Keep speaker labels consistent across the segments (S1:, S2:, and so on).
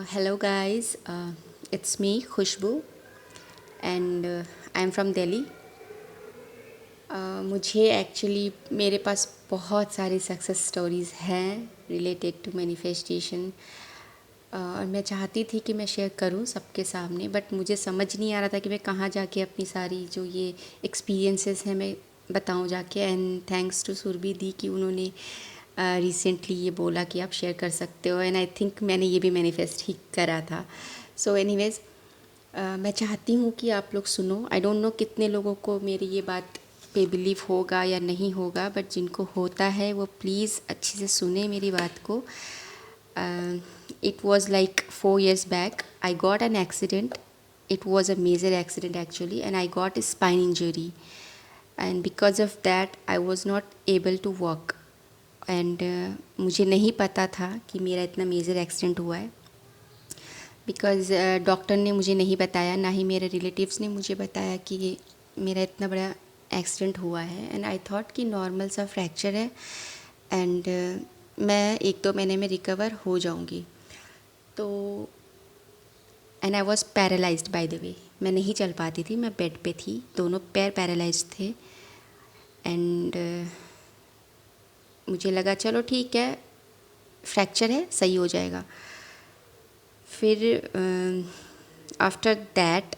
S1: Hello guys, it's me Khushbू and I am from Delhi. मुझे actually मेरे पास बहुत सारी सक्सेस स्टोरीज़ हैं रिलेटेड टू मैनिफेस्टेशन और मैं चाहती थी कि मैं शेयर करूं सबके सामने, बट मुझे समझ नहीं आ रहा था कि मैं कहाँ जाके अपनी सारी जो ये एक्सपीरियंसेस हैं मैं बताऊं जाके। एंड थैंक्स टू सुरभि दी कि उन्होंने रिसेंटली ये बोला कि आप शेयर कर सकते हो, एंड आई थिंक मैंने ये भी मैनिफेस्ट ही करा था। सो एनीवेज, मैं चाहती हूँ कि आप लोग सुनो। आई डोंट नो कितने लोगों को मेरी ये बात पे बिलीव होगा या नहीं होगा, बट जिनको होता है वो प्लीज़ अच्छे से सुने मेरी बात को। It was like 4 years back. I got an accident. It was a major accident actually, and I got a spine injury. And because of that, I was not able to walk. And मुझे नहीं पता था कि मेरा इतना major accident हुआ है, because doctor ने मुझे नहीं बताया, ना ही मेरे रिलेटिव्स ने मुझे बताया कि मेरा इतना बड़ा एक्सीडेंट हुआ है। एंड आई थॉट कि नॉर्मल सा फ्रैक्चर है एंड मैं 1-2 महीने में रिकवर हो जाऊंगी। तो and I was paralysed by the way, मैं नहीं चल पाती थी, मैं बेड पे थी, दोनों पैर पैरालाइज्ड थे। एंड मुझे लगा चलो ठीक है, फ्रैक्चर है, सही हो जाएगा। फिर after that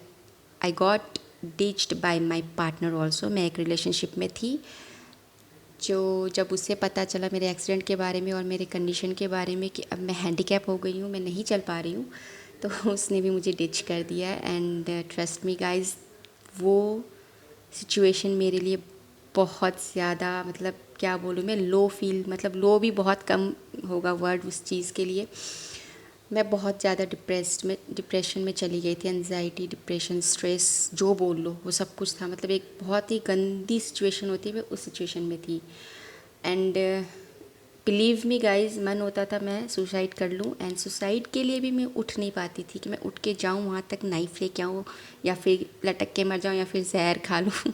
S1: I got ditched bye my partner also. मैं एक रिलेशनशिप में थी, जो जब उसे पता चला मेरे एक्सीडेंट के बारे में और मेरे कंडीशन के बारे में कि अब मैं हैंडीकैप हो गई हूँ, मैं नहीं चल पा रही हूँ, तो उसने भी मुझे डिच कर दिया। एंड ट्रस्ट मी गाइस, वो सिचुएशन मेरे लिए बहुत ज़्यादा, मतलब क्या बोलूँ मैं, लो फील, मतलब लो भी बहुत कम होगा वर्ड उस चीज़ के लिए। मैं बहुत ज़्यादा डिप्रेशन में चली गई थी। एंजाइटी, डिप्रेशन, स्ट्रेस, जो बोल लो वो सब कुछ था। मतलब एक बहुत ही गंदी सिचुएशन होती है, मैं उस सिचुएशन में थी। एंड बिलीव मी गाइज, मन होता था मैं सुसाइड कर लूँ, एंड सुसाइड के लिए भी मैं उठ नहीं पाती थी कि मैं उठ के जाऊँ वहाँ तक, नाइफ लेके आऊँ, या फिर लटक के मर जाऊँ, या फिर जहर खा लूँ।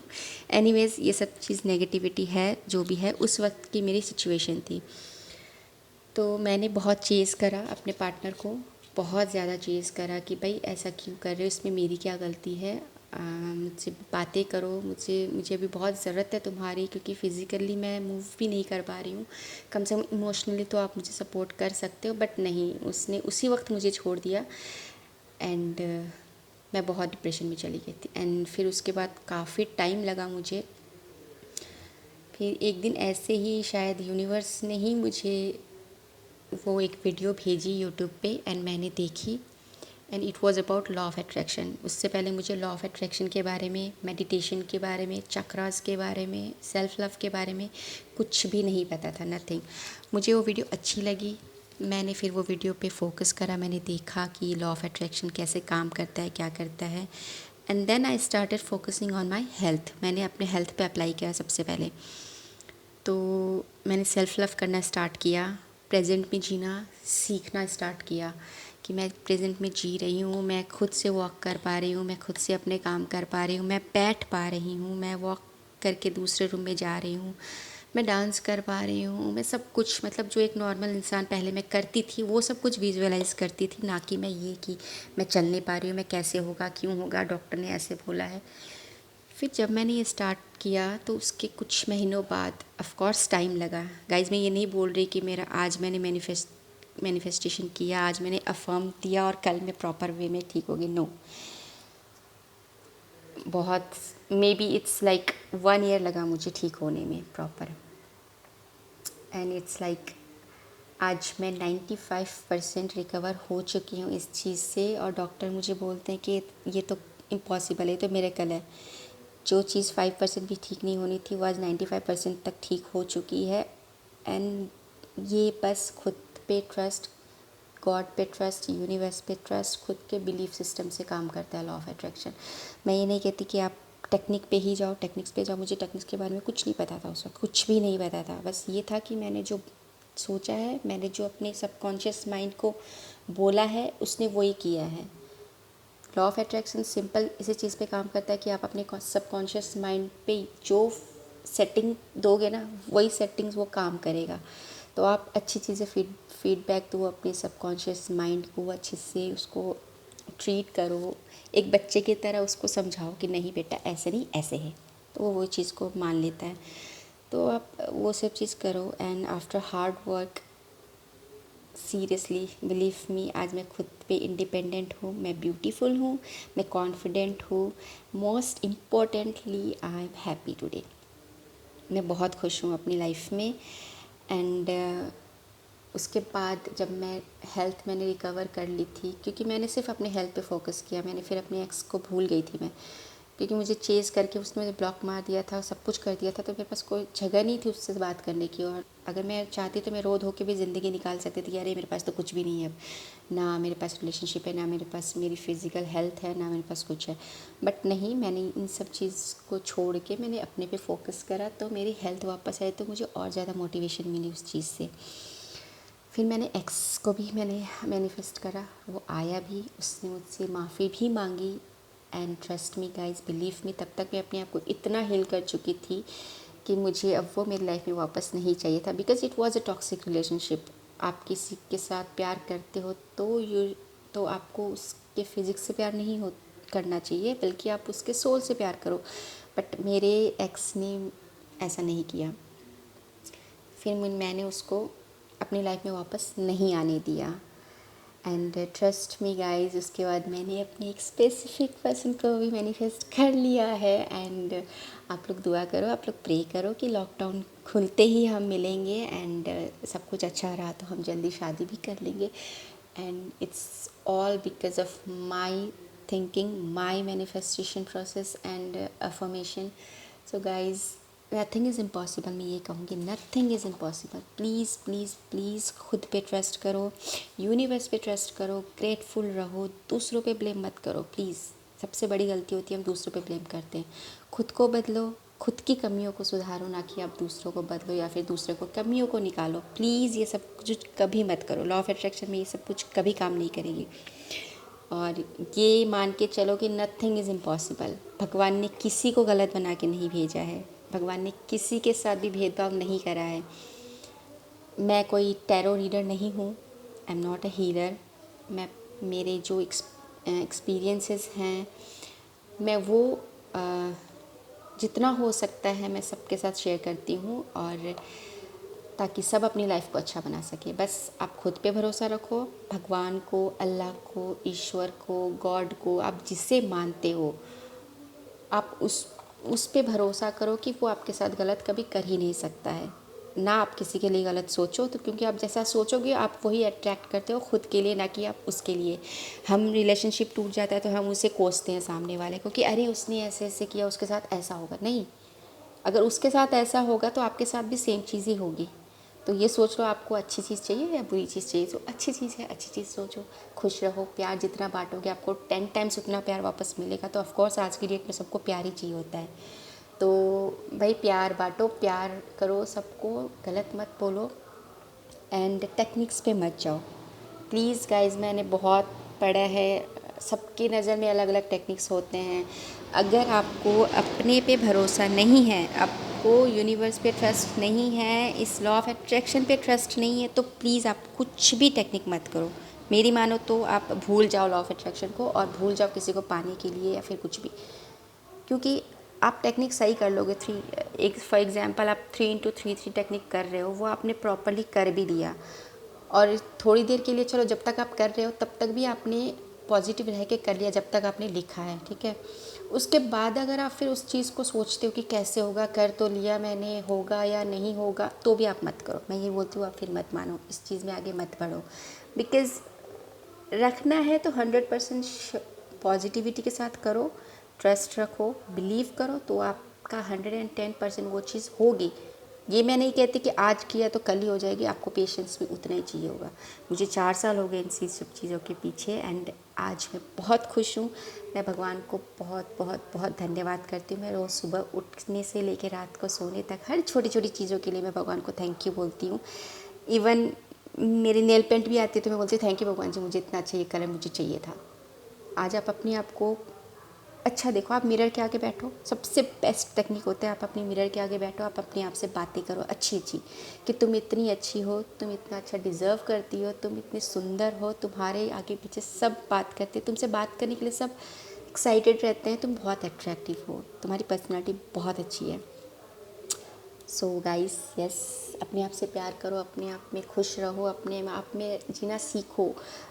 S1: एनीवेज, ये सब चीज़ नेगेटिविटी है, जो भी है, उस वक्त की मेरी सिचुएशन थी। तो मैंने बहुत चेज़ करा अपने पार्टनर को, बहुत ज़्यादा चेज़ करा कि भाई ऐसा क्यों कर रहे हो, इसमें मेरी क्या गलती है, मुझसे बातें करो, मुझे अभी बहुत ज़रूरत है तुम्हारी, क्योंकि फ़िज़िकली मैं मूव भी नहीं कर पा रही हूँ, कम से कम इमोशनली तो आप मुझे सपोर्ट कर सकते हो। बट नहीं, उसने उसी वक्त मुझे छोड़ दिया। एंड मैं बहुत डिप्रेशन में चली गई थी। एंड फिर उसके बाद काफ़ी टाइम लगा मुझे। फिर एक दिन ऐसे ही शायद यूनिवर्स ने ही मुझे वो एक वीडियो भेजी यूट्यूब पे, एंड मैंने देखी, and it was about law of attraction. उससे पहले मुझे लॉ ऑफ अट्रैक्शन के बारे में, मेडिटेशन के बारे में, चक्रास के बारे में, सेल्फ लव के बारे में कुछ भी नहीं पता था, नथिंग। मुझे वो वीडियो अच्छी लगी, मैंने फिर वो वीडियो पे फोकस करा, मैंने देखा कि लॉ ऑफ अट्रैक्शन कैसे काम करता है, क्या करता है। And then I started focusing on my health. मैंने अपने हेल्थ पे अप्लाई किया सबसे पहले। तो मैंने सेल्फ़ लव करना स्टार्ट किया, प्रेजेंट में जीना सीखना स्टार्ट किया कि मैं प्रेजेंट में जी रही हूँ, मैं खुद से वॉक कर पा रही हूँ, मैं खुद से अपने काम कर पा रही हूँ, मैं बैठ पा रही हूँ, मैं वॉक करके दूसरे रूम में जा रही हूँ, मैं डांस कर पा रही हूँ, मैं सब कुछ, मतलब जो एक नॉर्मल इंसान पहले मैं करती थी वो सब कुछ विजुअलाइज़ करती थी, ना कि मैं ये कि मैं चल नहीं पा रही हूँ, मैं कैसे होगा, क्यों होगा, डॉक्टर ने ऐसे बोला है। फिर जब मैंने ये स्टार्ट किया तो उसके कुछ महीनों बाद, ऑफ कोर्स टाइम लगा गाइज, मैं ये नहीं बोल रही कि मेरा आज मैंने मैनिफेस्टेशन किया, आज मैंने अफर्म दिया और कल मैं प्रॉपर वे में ठीक होगी, नो। बहुत, may be it's like 1 year लगा मुझे ठीक होने में प्रॉपर। एंड इट्स लाइक आज मैं 95% रिकवर हो चुकी हूँ इस चीज़ से, और डॉक्टर मुझे बोलते हैं कि ये तो इम्पॉसिबल है, ये तो मिरेकल है। जो चीज़ 5% भी ठीक नहीं होनी थी वो आज 95% तक ठीक हो चुकी है। एंड ये बस खुद पे ट्रस्ट, गॉड पे ट्रस्ट, यूनिवर्स पे ट्रस्ट, खुद के बिलीफ सिस्टम से काम करता है लॉ ऑफ अट्रैक्शन। मैं ये नहीं कहती कि आप टेक्निक पे ही जाओ, टेक्निक्स पे जाओ, मुझे टेक्निक्स के बारे में कुछ नहीं पता था उस वक्त, कुछ भी नहीं पता था। बस ये था कि मैंने जो सोचा है, मैंने जो अपने सबकॉन्शियस माइंड को बोला है, उसने वही किया है। लॉ ऑफ अट्रैक्शन सिंपल इसी चीज़ पे काम करता है कि आप अपने सबकॉन्शियस माइंड पे जो सेटिंग दोगे ना, वही सेटिंग्स वो काम करेगा। तो आप अच्छी चीज़ें फीडबैक दो अपने सबकॉन्शियस माइंड को, अच्छे से उसको ट्रीट करो, एक बच्चे की तरह उसको समझाओ कि नहीं बेटा ऐसे नहीं ऐसे है, तो वो चीज़ को मान लेता है। तो आप वो सब चीज़ करो। And after hard work, seriously believe me, आज मैं खुद पे इंडिपेंडेंट हूँ, मैं ब्यूटीफुल हूँ, मैं कॉन्फिडेंट हूँ, most importantly I am happy today. मैं बहुत खुश हूँ अपनी लाइफ में। एंड उसके बाद जब मैं हेल्थ मैंने रिकवर कर ली थी, क्योंकि मैंने सिर्फ अपने हेल्थ पे फोकस किया, मैंने फिर अपने एक्स को भूल गई थी मैं, क्योंकि मुझे चेज़ करके उसने मुझे ब्लॉक मार दिया था, सब कुछ कर दिया था, तो मेरे पास कोई जगह नहीं थी उससे बात करने की। और अगर मैं चाहती तो मैं रो धो के भी ज़िंदगी निकाल सकती थी, अरे मेरे पास तो कुछ भी नहीं है अब, ना मेरे पास रिलेशनशिप है, ना मेरे पास मेरी फ़िज़िकल हेल्थ है, ना मेरे पास कुछ है। बट नहीं, मैंने इन सब चीज़ को छोड़ के मैंने अपने पे फोकस करा, तो मेरी हेल्थ वापस आई, तो मुझे और ज़्यादा मोटिवेशन मिली उस चीज़ से। फिर मैंने एक्स को भी मैंने मैनिफेस्ट करा, वो आया भी, उसने मुझसे माफ़ी भी मांगी। And trust me guys, believe me, तब तक मैं अपने आप को इतना हील कर चुकी थी कि मुझे अब वो मेरी लाइफ में वापस नहीं चाहिए था, because it was a toxic relationship. आप किसी के साथ प्यार करते हो तो आपको उसके फिज़िक्स से प्यार नहीं हो करना चाहिए, बल्कि आप उसके सोल से प्यार करो। बट मेरे एक्स ने ऐसा नहीं किया। फिर मैंने उसको अपनी लाइफ में वापस नहीं आने दिया। एंड ट्रस्ट मी गाइज, उसके बाद मैंने अपने एक स्पेसिफिक पर्सन को भी मैनिफेस्ट कर लिया है। एंड आप लोग दुआ करो, आप लोग प्रे करो कि लॉकडाउन खुलते ही हम मिलेंगे, एंड सब कुछ अच्छा रहा तो हम जल्दी शादी भी कर लेंगे। And it's all because of my thinking, my manifestation process and affirmation. So guys, nothing is impossible, मैं ये कहूँगी, nothing is impossible. Please please please खुद पे ट्रस्ट करो, यूनिवर्स पे ट्रस्ट करो, ग्रेटफुल रहो, दूसरों पे ब्लेम मत करो प्लीज़। सबसे बड़ी गलती होती है हम दूसरों पे ब्लेम करते हैं। खुद को बदलो, खुद की कमियों को सुधारो, ना कि आप दूसरों को बदलो या फिर दूसरे को कमियों को निकालो। प्लीज़ ये सब कुछ कभी मत करो, लॉ ऑफ अट्रैक्शन में ये सब कुछ कभी काम नहीं करेगी। और ये मान के चलो कि नथिंग इज़ इम्पॉसिबल। भगवान ने किसी को गलत बना के नहीं भेजा है, भगवान ने किसी के साथ भी भेदभाव नहीं करा है। मैं कोई टैरो रीडर नहीं हूँ, I am not a healer. मैं मेरे जो एक्सपीरियंसेस हैं, मैं वो जितना हो सकता है मैं सबके साथ शेयर करती हूँ, और ताकि सब अपनी लाइफ को अच्छा बना सके। बस आप खुद पे भरोसा रखो, भगवान को, अल्लाह को, ईश्वर को, गॉड को, आप जिसे मानते हो, आप उस पे भरोसा करो कि वो आपके साथ गलत कभी कर ही नहीं सकता है। ना आप किसी के लिए गलत सोचो, तो क्योंकि आप जैसा सोचोगे आप वही अट्रैक्ट करते हो खुद के लिए, ना कि आप उसके लिए। हम रिलेशनशिप टूट जाता है तो हम उसे कोसते हैं सामने वाले को कि अरे उसने ऐसे ऐसे किया, उसके साथ ऐसा होगा। नहीं, अगर उसके साथ ऐसा होगा तो आपके साथ भी सेम चीज़ ही होगी। तो ये सोच लो आपको अच्छी चीज़ चाहिए या बुरी चीज़ चाहिए। तो अच्छी चीज़ है, अच्छी चीज़ सोचो, खुश रहो, प्यार जितना बांटोगे आपको 10 टाइम्स उतना प्यार वापस मिलेगा। तो ऑफकोर्स आज की डेट में सबको प्यार ही चाहिए होता है। तो भाई प्यार बांटो, प्यार करो, सबको गलत मत बोलो, एंड टेक्निक्स पे मत जाओ प्लीज़ गाइज। मैंने बहुत पढ़ा है, सबकी नज़र में अलग अलग टेक्निक्स होते हैं। अगर आपको अपने पे भरोसा नहीं है, आपको यूनिवर्स पे ट्रस्ट नहीं है, इस लॉ ऑफ अट्रैक्शन पे ट्रस्ट नहीं है, तो प्लीज़ आप कुछ भी टेक्निक मत करो। मेरी मानो तो आप भूल जाओ लॉ ऑफ अट्रैक्शन को, और भूल जाओ किसी को पाने के लिए या फिर कुछ भी। क्योंकि आप टेक्निक सही कर लोगे, एक फॉर एग्जांपल आप 3x3 टेक्निक कर रहे हो, वो आपने प्रॉपरली कर भी लिया, और थोड़ी देर के लिए चलो जब तक आप कर रहे हो तब तक भी आपने पॉजिटिव रह के कर लिया, जब तक आपने लिखा है, ठीक है। उसके बाद अगर आप फिर उस चीज़ को सोचते हो कि कैसे होगा, कर तो लिया मैंने, होगा या नहीं होगा, तो भी आप मत करो। मैं ये बोलती हूँ आप फिर मत मानो, इस चीज़ में आगे मत बढ़ो। बिकॉज़ रखना है तो 100% पॉजिटिविटी के साथ करो, ट्रस्ट रखो, बिलीव करो, तो आपका 110% वो चीज़ होगी। ये मैं नहीं कहती कि आज किया तो कल ही हो जाएगी, आपको पेशेंस भी उतना ही चाहिए होगा। मुझे 4 साल हो गए इन सब चीज़ों के पीछे, एंड आज मैं बहुत खुश हूँ। मैं भगवान को बहुत बहुत बहुत धन्यवाद करती हूँ। मैं रोज़ सुबह उठने से लेकर रात को सोने तक हर छोटी छोटी चीज़ों के लिए मैं भगवान को थैंक यू बोलती हूँ। इवन मेरी नेल पेंट भी आती है तो मैं बोलती हूँ थैंक यू भगवान जी, मुझे इतना अच्छा ये कलर मुझे चाहिए था। आज आप अपने आप को अच्छा देखो, आप मिरर के आगे बैठो, सबसे बेस्ट टेक्निक होता है, आप अपने मिरर के आगे बैठो, आप अपने आप से बातें करो अच्छी अच्छी, कि तुम इतनी अच्छी हो, तुम इतना अच्छा डिज़र्व करती हो, तुम इतनी सुंदर हो, तुम्हारे आगे पीछे सब बात करते हैं, तुमसे बात करने के लिए सब एक्साइटेड रहते हैं, तुम बहुत अट्रैक्टिव हो, तुम्हारी पर्सनैलिटी बहुत अच्छी है। सो गाइस यस, अपने आप से प्यार करो, अपने आप में खुश रहो, अपने आप में जीना सीखो,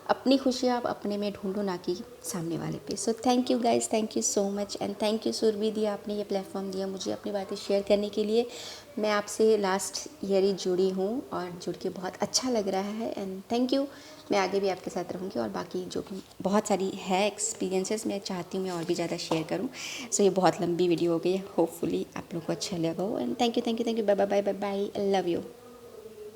S1: अपनी खुशी आप अपने में ढूंढो, ना कि सामने वाले पे। So thank you guys, thank you so much and thank you Surbhi दी, आपने ये प्लेटफॉर्म दिया मुझे अपनी बातें शेयर करने के लिए। मैं आपसे लास्ट ईयर ही जुड़ी हूँ और जुड़ के बहुत अच्छा लग रहा है एंड थैंक यू। मैं आगे भी आपके साथ रहूँगी और बाकी जो भी बहुत सारी है एक्सपीरियंसेस मैं चाहती हूँ मैं और भी ज़्यादा शेयर करूँ। सो ये बहुत लंबी वीडियो हो गई है, होपफुली आप लोगों को अच्छा लगा हो and thank you bye bye bye bye, love you.